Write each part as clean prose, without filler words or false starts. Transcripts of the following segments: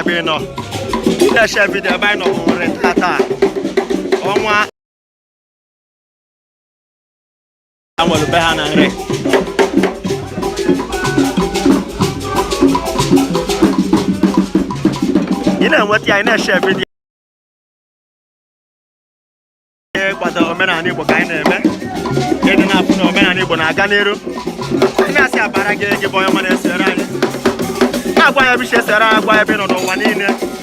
Bino. The chef with the bino tata. Onwa. I will be hungry. You know what? I know chef with but the Omenani Bokaine, getting up no Omenani Bonaganero. And I say a baragay boy on a serrani. I want to be Serra, why I've been on one in it.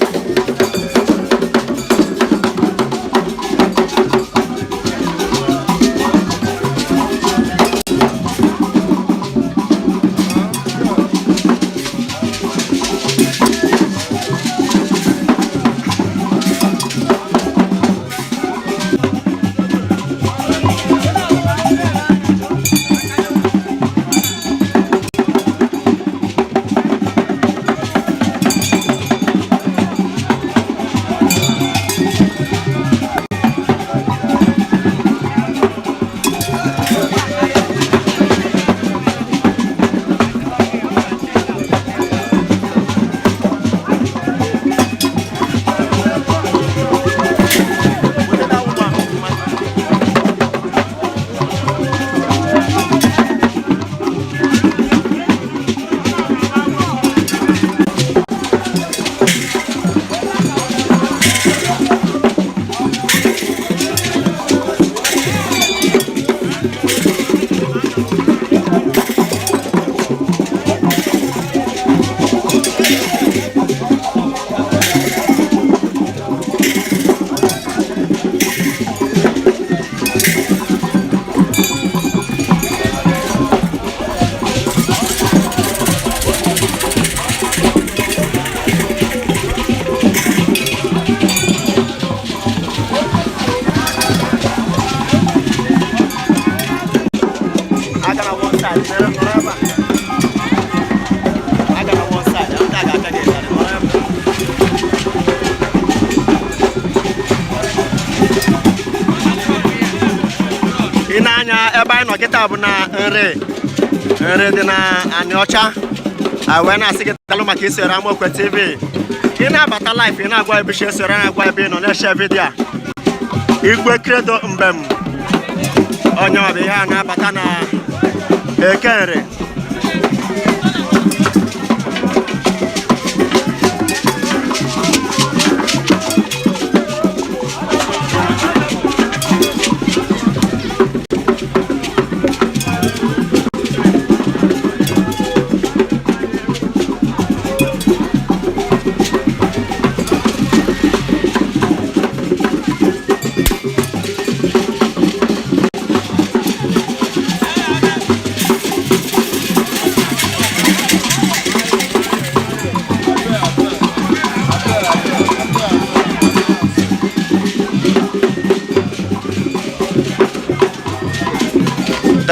Na nre dị na Aniocha wee na-asị gị talụ maka isere Amokwe TV ị na-abata live ị na-agwa ebe shi esere na-agwa ebe ị nọ na-eshe vidio igwe kredo mbem onye ọbụ ihe a na-abata na Ekenre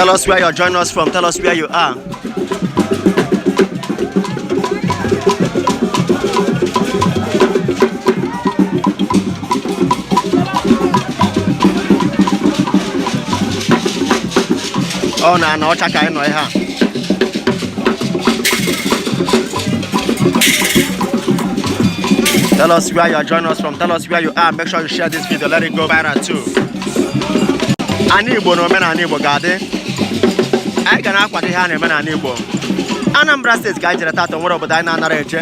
Tell us where you're joining us from. Tell us where you are. Oh, no, Aniocha ka ị nọ ihe a. Tell us where you're joining us from. Tell us where you are. Make sure you share this video. Let it go viral too. Ani Igbo na omenala Igbo ga-adị. I can akwado ihe a na-eme na Igbo. Anambra State ka anyị jere tata nwere obodo anyị na-anara eje.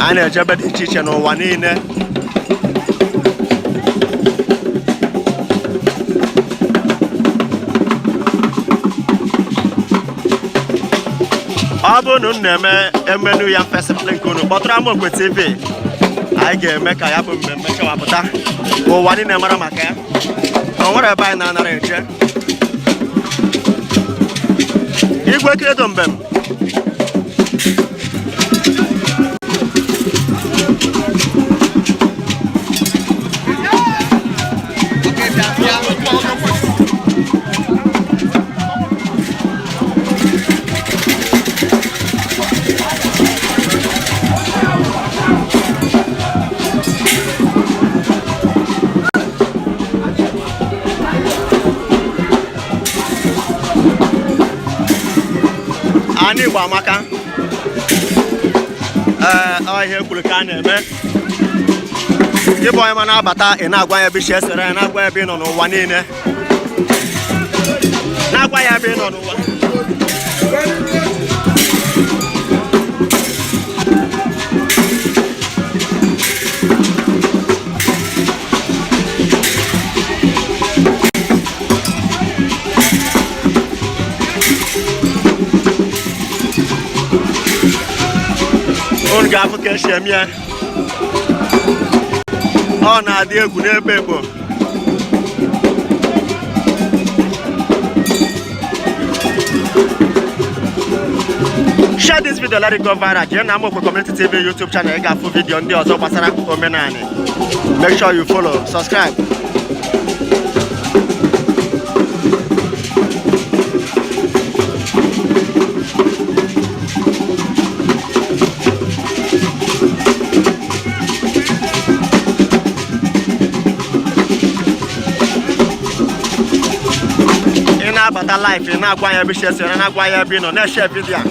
Anyị na-eje ebe dị iche iche n'ụwa niile. Ọ bụrụ na unu na-eme emenu ya mfesịpụlụ nke unu kpọtụrụ Amokwe TV. Anyị ga-eme ka ya bụ mmemme kewapụta ụwa niile mara maka ya. O nwere ebe anyị na-anara eje. Igwe kredo mbem Ani Igbo amaka ihe kwuru ka a na-eme ịbụ onye ma na-abata ị na-agwa ya ebe isi esere ya na-agwa ya ebe ị nọ n'ụwa niile na-agwa ya ebe ị nọ n'ụwa unu ga-afụ ka esi eme ya ọ na-adị egwu n'ebe Igbo share this video, let it go viral. Jee na Amokwe Community TV YouTube channel ị ga-afụ video ndị ọzọ gbasara akụkọ omenala. Make sure you follow, subscribe. Abata life ị na-agwa ya ebe isi esere na-agwa ya ebe ị nọ na-share video a.